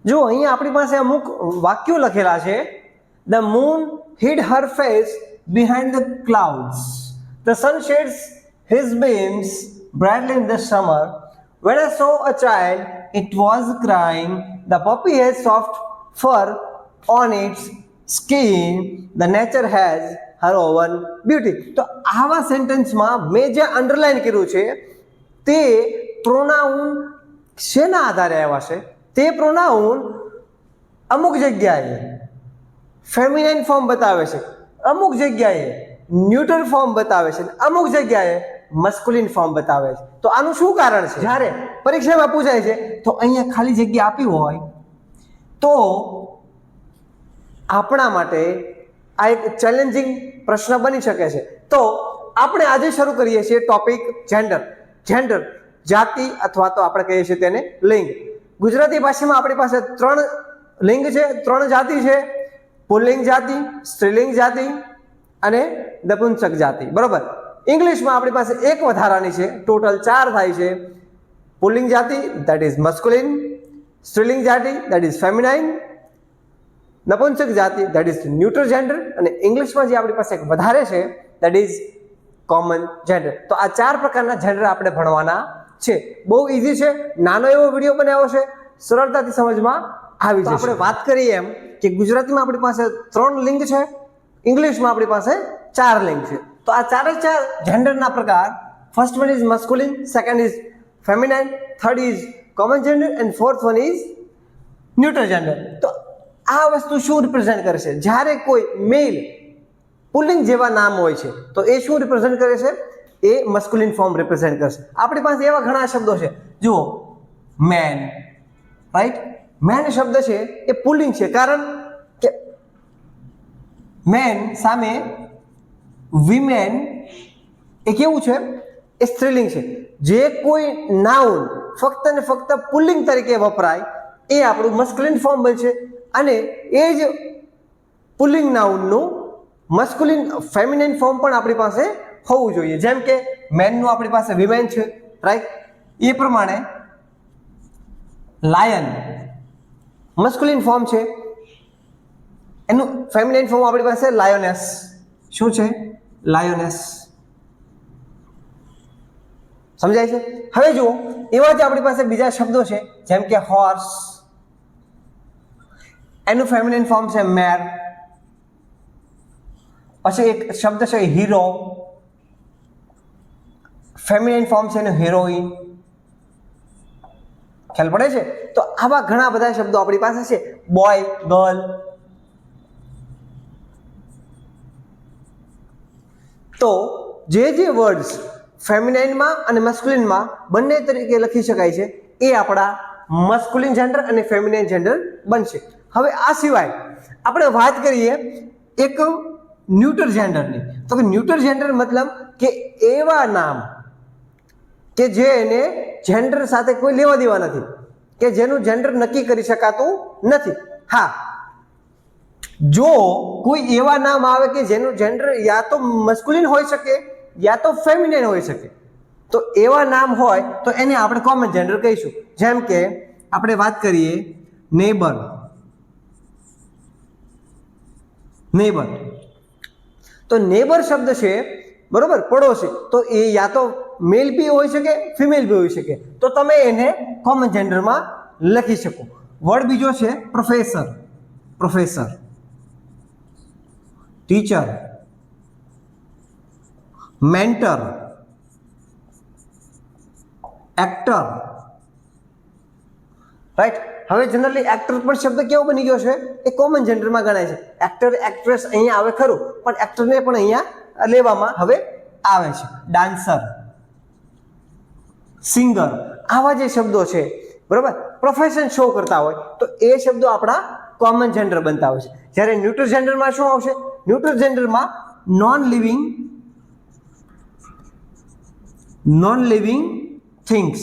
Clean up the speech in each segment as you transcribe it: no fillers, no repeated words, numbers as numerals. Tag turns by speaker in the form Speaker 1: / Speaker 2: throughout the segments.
Speaker 1: જો અહીંયા આપણી પાસે અમુક વાક્યો લખેલા છે. The moon hid her face behind the clouds. The sun sheds his beams brightly in the summer. When I saw a child, it was crying. The puppy has soft fur on its skin. The nature has her own beauty. તો આવા સેન્ટેન્સમાં મેં જે underline કર્યું છે તે pronoun શેના આધારે આવ્યા છે? તે પ્રોનાઉન અમુક જગ્યાએ ફેમિનાઇન ફોર્મ બતાવે છે, અમુક જગ્યાએ ન્યુટ્રલ ફોર્મ બતાવે છે, અમુક જગ્યાએ મસ્ક્યુલિન ફોર્મ બતાવે છે. તો આનું શું કારણ છે? જ્યારે પરીક્ષામાં પૂછાય છે તો અહીંયા ખાલી જગ્યા આપી હોય તો આપણા માટે આ એક ચેલેન્જિંગ પ્રશ્ન બની શકે છે. તો આપણે આજે શરૂ કરીએ છીએ ટોપિક જેન્ડર, જાતિ અથવા તો આપણે કહીએ છીએ તેને લિંગ. ગુજરાતી ભાષામાં આપણી પાસે 3 લિંગ છે, 3 જાતિ છે: પુલ્લિંગ જાતિ, સ્ત્રીલિંગ જાતિ અને નપુંસક જાતિ. બરોબર. ઇંગ્લિશમાં આપણી પાસે એક વધારાની છે, ટોટલ 4 થાય છે: પુલ્લિંગ જાતિ ધેટ ઇઝ મસ્ક્યુલિન, સ્ત્રીલિંગ જાતિ ધેટ ઇઝ ફેમિનાઇન, નપુંસક જાતિ ધેટ ઇઝ ન્યુટ્રલ જેન્ડર, અને ઇંગ્લિશમાં જે આપણી પાસે એક વધારે છે ધેટ ઇઝ કોમન જેન્ડર. તો આ 4 પ્રકારના જેન્ડર આપણે ભણવાના છે. બહુ ઇઝી છે, નાનો એવો વિડીયો બનાવ્યો છે, સરળતાથી સમજમાં આવી જશે. આપણે વાત કરીએ એમ કે ગુજરાતીમાં આપણી પાસે 3 લિંગ છે, ઇંગ્લિશમાં આપણી પાસે 4 લિંગ છે. તો આ 4 જેન્ડરના પ્રકાર: first one is masculine, second is feminine, third is common gender and fourth one is neutral gender. તો આ વસ્તુ શું રિપ્રેઝેન્ટ કરે છે? જ્યારે કોઈ મેલ પુલ્લિંગ જેવા નામ હોય છે તો એ શું રિપ્રેઝેન્ટ કરે છે? એ મસ્ક્યુલિન ફોર્મ રિપ્રેઝેન્ટ કરશે. આપણી પાસે એવા ઘણા શબ્દો છે, જુઓ મેન, રાઈટ? મેન શબ્દ છે એ પુલ્લિંગ છે, કારણ કે મેન સામે વિમેન એ કેવું છે? એ સ્ત્રીલિંગ છે. જે કોઈ નાઉન ફક્ત ને ફક્ત પુલ્લિંગ તરીકે વપરાય એ આપણું મસ્ક્યુલિન ફોર્મ બનશે, અને એ જ પુલ્લિંગ નાઉનનું મસ્ક્યુલિન ફેમિનાઇન ફોર્મ પણ આપણી પાસે હોવું જોઈએ. જેમ કે મેનનું આપણી પાસે વિમેન છે, રાઈટ? એ પ્રમાણે લાયન મસ્ક્યુલિન ફોર્મ છે, એનું ફેમિનાઇન ફોર્મ આપણી પાસે લાયોનેસ. શું છે? લાયોનેસ. સમજાય છે? હવે જુઓ, એવા જ આપણી પાસે બીજા શબ્દો છે, જેમ કે હોર્સ, એનું ફેમિનાઇન ફોર્મ છે મેર. પછી એક શબ્દ છે હીરો, ફેમિનાઇન ફોર્મ છે એનું હિરોઈન. ખ્યાલ પડે છે? તો આવા ઘણા બધા શબ્દો આપણી પાસે છે. Boy, girl. તો જે વર્ડ્સ ફેમિનાઇનમાં અને મસ્ક્યુલિનમાં બંને તરીકે લખી શકાય છે એ આપણા મસ્ક્યુલિન જેન્ડર અને ફેમિનાઇન જેન્ડર બનશે. હવે આ સિવાય આપણે વાત કરીએ એક ન્યુટ્રલ જેન્ડરની. તો કે ન્યુટ્રલ જેન્ડર મતલબ કે એવા નામ કે જેને જેન્ડર સાથે કોઈ લેવા દેવા નથી, કે જેનું જેન્ડર નક્કી કરી શકાતું નથી. હા, જો કોઈ એવા નામ આવે કે જેનું જેન્ડર યા તો મસ્ક્યુલિન હોઈ શકે યા તો ફેમિનાઇન હોઈ શકે, તો એવા નામ હોય તો એને આપણે કોમન જેન્ડર કહીશું. જેમ કે આપણે વાત કરીએ નેબર. તો નેબર શબ્દ છે, બરોબર, પડોશી. તો એ યા તો મેલ બી હોઈ શકે, ફિમેલ બી હોઈ શકે, તો તમે એને કોમન જેન્ડરમાં લખી શકો. વર્ડ બીજો છે professor, teacher, mentor, actor, right? હવે જનરલી એક્ટર પણ શબ્દ કેવો બની ગયો છે? એ કોમન જેન્ડરમાં ગણાય છે. એક્ટર, એક્ટ્રેસ અહીંયા આવે ખરું, પણ એક્ટરને પણ અહીંયા લેવામાં હવે આવે છે. ડાન્સર, સિંગર, આવા જે શબ્દો છે, બરોબર, પ્રોફેશન શો કરતા હોય તો એ શબ્દો આપણા કોમન જેન્ડર બનતા હોય છે. જ્યારે ન્યુટ્રલ જેન્ડરમાં શું આવશે? ન્યુટ્રલ જેન્ડરમાં non living things.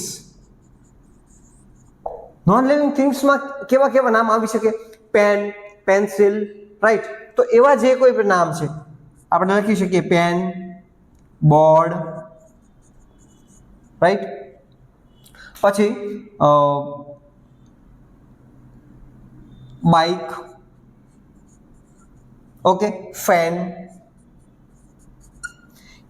Speaker 1: Non living થિંગ્સમાં કેવા નામ આવી શકે? Pen, pencil, right? તો એવા જે કોઈ પણ નામ છે આપણે લખી શકીએ પેન, બોર્ડ, રાઈટ? પછી બાઇક, ઓકે, ફેન,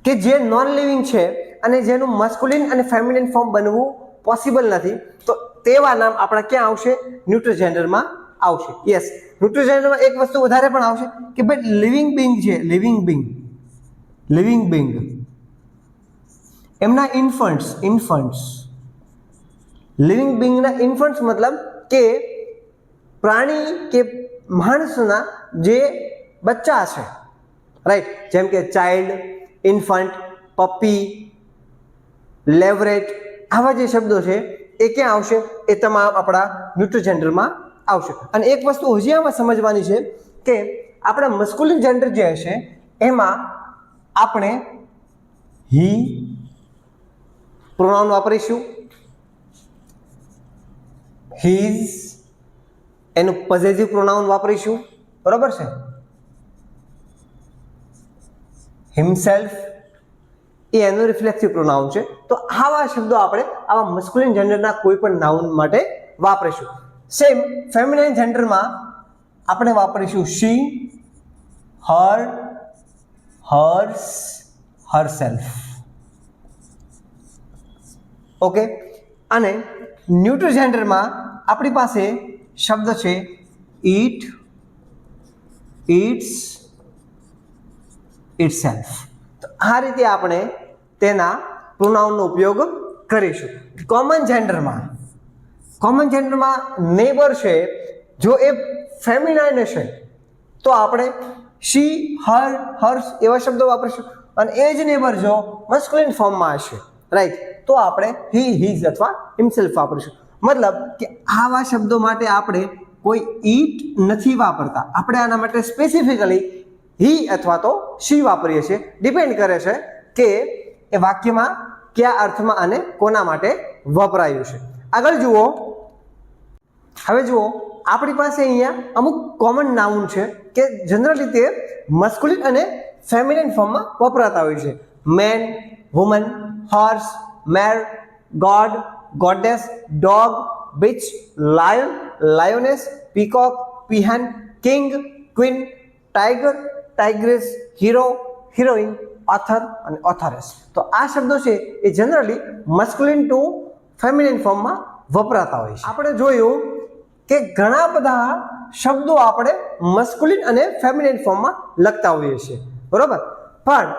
Speaker 1: કે જે નોન લિવિંગ છે અને જેનું મસ્ક્યુલિન અને ફેમિનિન ફોર્મ બનવું પોસિબલ નથી, તો તેવા નામ આપણા ક્યાં આવશે? ન્યુટ્રલ જેન્ડરમાં આવશે. યસ, ન્યુટ્રલ જેન્ડરમાં એક વસ્તુ વધારે પણ આવશે કે ભાઈ લિવિંગ બિંગ છે, લિવિંગ બિંગ એમના ઇન્ફન્ટ્સ લિવિંગ બિંગના ઇન્ફન્ટ્સ મતલબ કે પ્રાણી કે માણસના જે બચ્ચા છે, રાઈટ, જેમ કે ચાઇલ્ડ, ઇન્ફન્ટ, પપ્પી, લેવરેટ, આવા જે શબ્દો છે એ ક્યાં આવશે? એ તમામ આપણા ન્યુટ્રલ જેન્ડરમાં આવશે. અને એક વસ્તુ હજી આમાં સમજવાની છે કે આપણા મસ્ક્યુલિન જેન્ડર જે હશે એમાં આપણે હી પ્રોનાઉન વાપરીશું, હીઝ એનું પોઝેસિવ પ્રોનાઉન વાપરીશું, બરોબર છે, હિમસેલ્ફ એ એનું રિફ્લેક્સિવ પ્રોનાઉન છે. તો આવા શબ્દો આપણે આવા મસ્ક્યુલિન જેન્ડરના કોઈ પણ નાઉન માટે વાપરીશું. સેમ ફેમિનાઇન જેન્ડરમાં આપણે વાપરીશું શી, હર, હર્સ, હરસેલ્ફ, ઓકે. અને ન્યુટ્રલ જેન્ડરમાં આપણી પાસે શબ્દ છે ઈટ, ઈટ્સ, ઇટસેલ્ફ. તો આ રીતે આપણે તેના પ્રોનાઉનનો ઉપયોગ કરીશું. કોમન જેન્ડરમાં નેબર છે, જો એ ફેમિનાઇન હશે તો આપણે શી, હર, હર્સ એવા શબ્દો વાપરીશું. અને એ જ નેબર જો મસ્ક્યુલિન ફોર્મમાં હશે, રાઈટ, તો આપણે હી, હીઝ અથવા હિમસેલ્ફ વાપરીશું. મતલબ કે આવા શબ્દો માટે આપણે કોઈ ઈટ નથી વાપરતા, આપણે આના માટે સ્પેસિફિકલી હી અથવા તો શી વાપરીએ છીએ. ડિપેન્ડ કરે છે કે એ વાક્યમાં કયા અર્થમાં અને કોના માટે વપરાયું છે. આગળ જુઓ, હવે જુઓ આપણી પાસે અહીંયા અમુક કોમન નાઉન છે કે જનરલ રીતે મસ્ક્યુલિન અને ફેમિનિન ફોર્મમાં વપરાતા હોય છે. Man, woman, horse, mare, god, goddess, dog, bitch, lion, lioness, peacock, peahen, king, queen, tiger, tigress, hero, heroine, author અને ઓથરેસ. તો આ શબ્દો છે એ જનરલી મસ્ક્યુલિન ટુ ફેમિનિન ફોર્મમાં વપરાતા હોય છે. આપણે જોયું કે ઘણા બધા શબ્દો આપણે મસ્ક્યુલિન અને ફેમિનિન ફોર્મમાં લખતા હોઈએ છીએ, બરોબર, પણ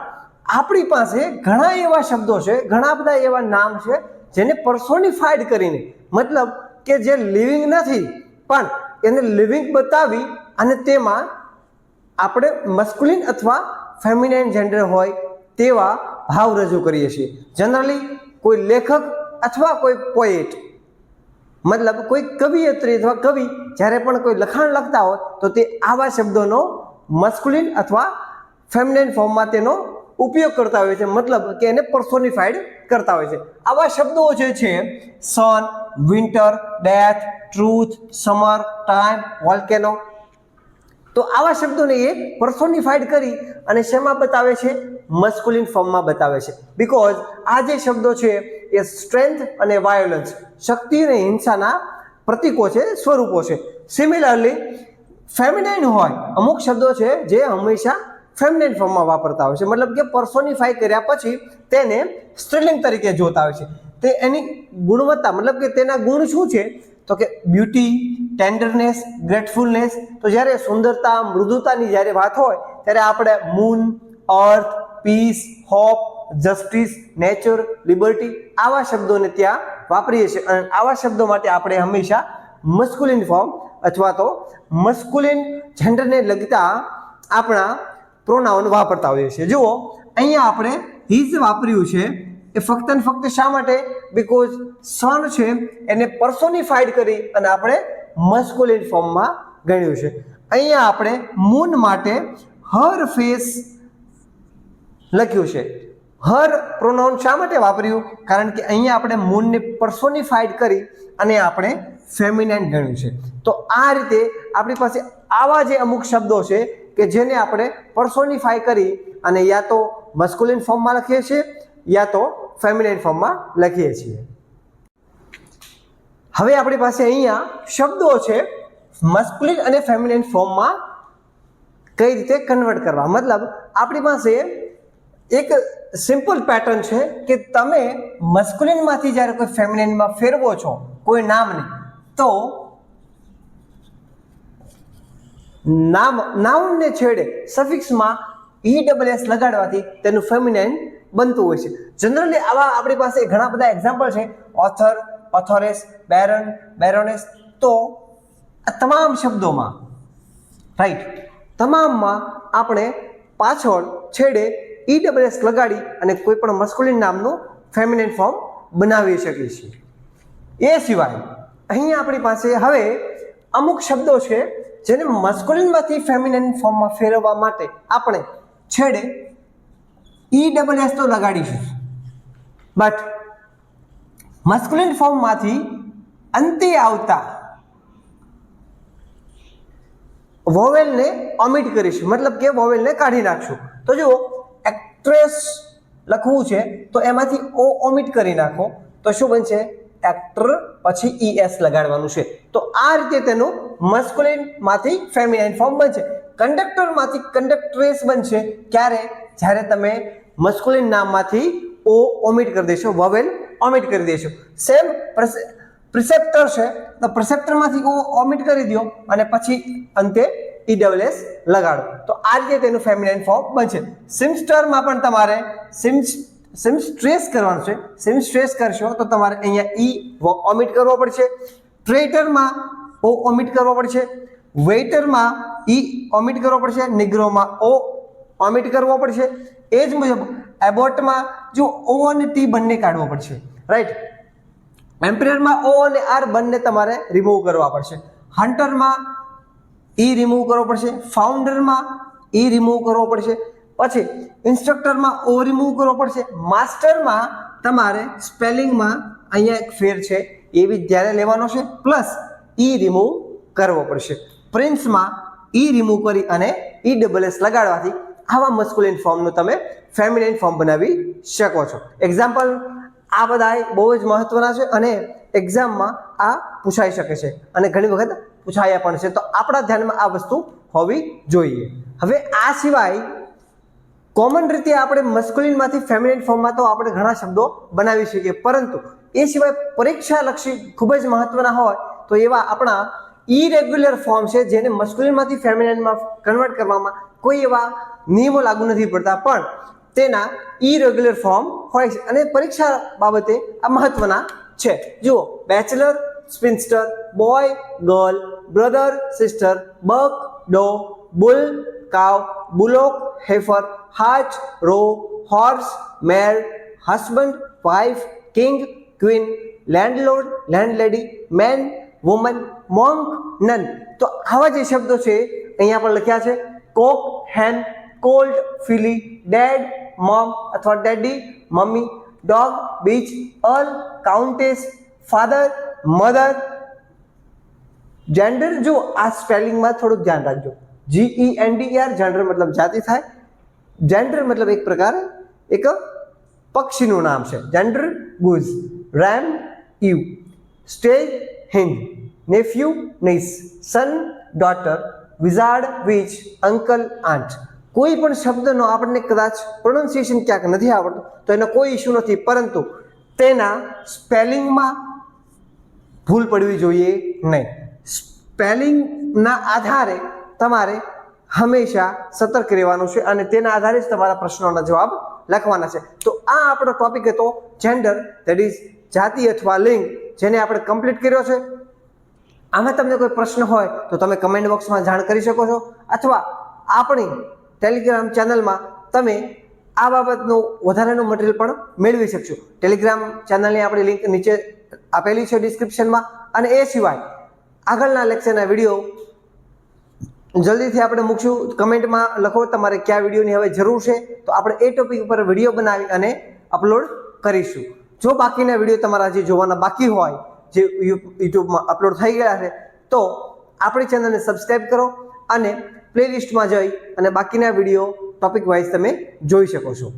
Speaker 1: આપણી પાસે ઘણા એવા શબ્દો છે, ઘણા બધા એવા નામ છે જેને પર્સોનિફાઈડ કરીને, મતલબ કે જે લિવિંગ નથી પણ એને લિવિંગ બતાવી અને તેમાં આપણે મસ્ક્યુલિન અથવા ફેમિનાઇન જેન્ડર હોય તેવા ભાવ રજૂ કરીએ છીએ. જનરલી કોઈ લેખક અથવા કોઈ પોએટ, મતલબ કોઈ કવિયત્રી અથવા કવિ જ્યારે પણ કોઈ લખાણ લખતા હોય તો તે આવા શબ્દોનો મસ્ક્યુલિન અથવા ફેમિનાઇન ફોર્મમાં તેનો ઉપયોગ કરતા હોય છે, મતલબ કે એને પર્સોનિફાઈડ કરતા હોય છે. આવા શબ્દો જે છે sun, winter, death, truth, summer, time, volcano, તો આવા શબ્દોને એ પર્સોનિફાઈડ કરી અને શેમાં બતાવે છે? મસ્ક્યુલિન ફોર્મમાં બતાવે છે. બીકોઝ આ જે શબ્દો છે એ સ્ટ્રેન્થ અને વાયોલન્સ, શક્તિ અને હિંસાના પ્રતીકો છે, સ્વરૂપો છે. સિમિલરલી ફેમિનાઇન હોય અમુક શબ્દો છે જે હંમેશા ફેમિનાઇન ફોર્મમાં વાપરતા હોય છે, મતલબ કે પર્સોનિફાઈ કર્યા પછી તેને સ્ત્રીલિંગ તરીકે જોતા હોય છે. તે એની ગુણવત્તા, મતલબ કે તેના ગુણ શું છે તો કે બ્યુટી, ટેન્ડરનેસ, ગ્રેટફુલનેસ. તો જ્યારે સુંદરતા, મૃદુતાની જ્યારે વાત હોય ત્યારે આપણે moon, earth, peace, hope, justice, nature, liberty આવા શબ્દોને ત્યાં વાપરીએ છીએ. અને આવા શબ્દો માટે આપણે હંમેશા મસ્ક્યુલિન ફોર્મ અથવા તો મસ્ક્યુલિન જેન્ડરને લગતા આપણા પ્રોનાઉન વાપરતા હોઈએ છીએ. જુઓ અહીંયા આપણે હીઝ વાપર્યું છે એ ફક્ત ને ફક્ત શા માટે? બીકોઝ સન છે એને પર્સોનિફાઈડ કરી અને આપણે મસ્ક્યુલિન ફોર્મમાં ગણ્યું છે. અહીંયા આપણે મૂન માટે હર ફેસ લખ્યું છે. હર પ્રોનાઉન શા માટે વાપર્યું? કારણ કે અહીંયા આપણે મૂનને પર્સોનિફાઈડ કરી અને આપણે ફેમિનાઇન ગણ્યું છે. તો આ રીતે આપણી પાસે આવા જે અમુક શબ્દો છે કે જેને આપણે પર્સોનિફાઈ કરી અને યા તો મસ્ક્યુલિન ફોર્મમાં લખીએ છીએ યા તો ફેમિનાઇન ફોર્મમાં લખીએ છીએ. હવે આપણી પાસે અહીંયા શબ્દો છે મસ્ક્યુલિન અને ફેમિનિન ફોર્મમાં કઈ રીતે કન્વર્ટ કરવા. મતલબ આપણી પાસે એક સિમ્પલ પેટર્ન છે કે તમે મસ્ક્યુલિનમાંથી જ્યારે કોઈ ફેમિનિનમાં ફેરવો છો કોઈ નામને, તો નાઉનને છેડે સફિક્સમાં ESS લગાડવાથી તેનું ફેમિનાઇન બનતું હોય છે. જનરલી આવા આપણી પાસે ઘણા બધા એક્ઝામ્પલ છે, ઓથર, ઓથોરેસ, બેરન, બેરોનેસ. તો આ તમામ શબ્દોમાં રાઈટ તમામમાં આપણે પાછળ છેડે ESS લગાડી અને કોઈ પણ મસ્ક્યુલિન નામનું ફેમિનાઇન ફોર્મ બનાવી શકીએ છીએ. એ સિવાય અહીંયા આપણી પાસે હવે અમુક શબ્દો છે જેને મસ્ક્યુલિનમાંથી ફેમિનાઇન ફોર્મમાં ફેરવવા માટે આપણે છેડે ESS તો લગાડીશું, બટ મસ્ક્યુલિન ફોર્મમાંથી અંતે આવતા વોવેલને ઓમિટ કરીશું, મતલબ કે વોવેલને કાઢી નાખશું. તો જો એક્ટ્રેસ લખવું છે તો એમાંથી ઓ ઓમિટ કરી નાખો તો શું બનશે? એક્ટર, પછી ES લગાડવાનું છે. તો આ રીતે તેનું મસ્ક્યુલિનમાંથી ફેમિનાઇન ફોર્મ બનશે. કંડક્ટરમાંથી કંડક્ટ્રેસ બનશે ક્યારે? જ્યારે તમે મસ્ક્યુલિન નામમાંથી ઓ ઓમિટ કરી દેશો, વોવેલ ઓમિટ કરી દેશો. સેમ પ્રિસેપ્ટર છે તો પ્રિસેપ્ટરમાંથી ઓ ઓમિટ કરી દો અને પછી અંતે ESS લગાડો. તો આ રીતે તેનું ફેમિનાઇન ફોર્મ બનશે. સિમ્સ્ટરમાં પણ તમારે સિમ્સ્ટ્રેસ કરવાનું છે. સિમ્સ્ટ્રેસ કરશો તો તમારે અહીંયા ઈ ઓમિટ કરવો પડશે. ટ્રેટરમાં ઓ ઓમિટ કરવો પડશે. વેઇટરમાં ઈ ઓમિટ કરવો પડશે. નિગ્રોમાં ઓ ઓમિટ કરવો પડશે. એ જ મુજબ એબોર્ટમાં જો ઓ અને ટી બંને કાઢવો પડશે, રાઈટ. એમ્પિયરમાં ઓ અને આર બંને તમારે રિમૂવ કરવા પડશે. હન્ટરમાં ઈ રિમૂવ કરવો પડશે. ફાઉન્ડરમાં ઈ રિમૂવ કરવો પડશે. પછી ઇન્સ્ટ્રક્ટરમાં ઓ રિમૂવ કરવો પડશે. માસ્ટરમાં તમારે સ્પેલિંગમાં અહીંયા એક ફેર છે એ બી જ્યારે લેવાનો છે, પ્લસ ઈ રિમૂવ કરવો પડશે. પ્રિન્સમાં ઈ રિમૂવ કરી અને ESS લગાડવાથી આવા મસ્ક્યુલિન ફોર્મનું તમે ફેમિનાઇન ફોર્મ બનાવી શકો છો. એક્ઝામ્પલ આ બધા બહુ જ મહત્વના છે અને એક્ઝામમાં આ પૂછાઈ શકે છે અને ઘણી વખત પૂછાયા પણ છે. તો આપણા ધ્યાનમાં આ વસ્તુ હોવી જોઈએ. હવે આ સિવાય કોમન રીતે આપણે મસ્ક્યુલિનમાંથી ફેમિનાઇન ફોર્મમાં તો આપણે ઘણા શબ્દો બનાવી શકીએ, પરંતુ એ સિવાય પરીક્ષાલક્ષી ખૂબ જ મહત્વના હોય તો એવા આપણા ઇરેગ્યુલર ફોર્મ છે જેને મસ્ક્યુલિનમાંથી ફેમિનાઇનમાં કન્વર્ટ કરવામાં કોઈ એવા નિયમો લાગુ નથી પડતા, પણ તેના ઇરેગ્યુલર ફોર્મ હોય છે અને પરીક્ષા બાબતે આ મહત્વના છે. જુઓ, bachelor, spinster, boy, girl, brother, sister, buck, doe, bull, cow, bullock, heifer, હાચ, roe, horse, mare, husband, wife, king, queen, landlord, landlady, man, woman, monk, nun. તો આવા જે શબ્દો છે અહીંયા પણ લખ્યા છે. Cock, hen, colt, filly, dad, mom અથવા daddy, mummy, dog, bitch, earl, countess, father, mother. Gender, જો આ સ્પેલિંગમાં થોડુંક ધ્યાન રાખજો. GENDER, જેન્ડર મતલબ જાતિ થાય. જેન્ડર મતલબ એક પ્રકાર એક પક્ષીનું નામ છે. Gender, goose, ram, ewe, stag, hind, nephew, niece, son, daughter, wizard, witch, uncle, aunt. કોઈ પણ શબ્દનો આપણને કદાચ પ્રોનાઉન્સિએશન ક્યાંક નથી આવડતું તો એનો કોઈ ઇશ્યુ નથી, પરંતુ તેના સ્પેલિંગમાં ભૂલ પડવી જોઈએ નહીં. સ્પેલિંગના આધારે તમારે હંમેશા સતર્ક રહેવાનું છે અને તેના આધારે જ તમારા પ્રશ્નોના જવાબ લખવાના છે. તો આ આપણો ટોપિક હતો જેન્ડર, દેટ ઇઝ જાતિ અથવા લિંગ, જેને આપણે કમ્પ્લીટ કર્યો છે. આમાં તમને કોઈ પ્રશ્ન હોય તો તમે કમેન્ટ બોક્સમાં જાણ કરી શકો છો, અથવા આપણી ટેલિગ્રામ ચેનલમાં તમે આ બાબતનું વધારાનું મટીરિયલ પણ મેળવી શકશો. ટેલિગ્રામ ચેનલની આપણી લિંક નીચે આપેલી છે ડિસ્ક્રિપ્શનમાં. અને એ સિવાય આગળના લેક્ચરના વિડીયો જલ્દીથી આપણે મૂકશું. કમેન્ટમાં લખો તમારે કયા વિડીયોની હવે જરૂર છે, તો આપણે એ ટોપિક ઉપર વિડીયો બનાવી અને અપલોડ કરીશું. જો બાકીના વિડીયો તમારા જે જોવાના બાકી હોય, જે યુટ્યુબમાં અપલોડ થઈ ગયા છે, તો આપણી ચેનલને સબસ્ક્રાઈબ કરો અને પ્લેલિસ્ટમાં જઈ અને બાકીના વિડીયો ટોપિક વાઇઝ તમે જોઈ શકો છો.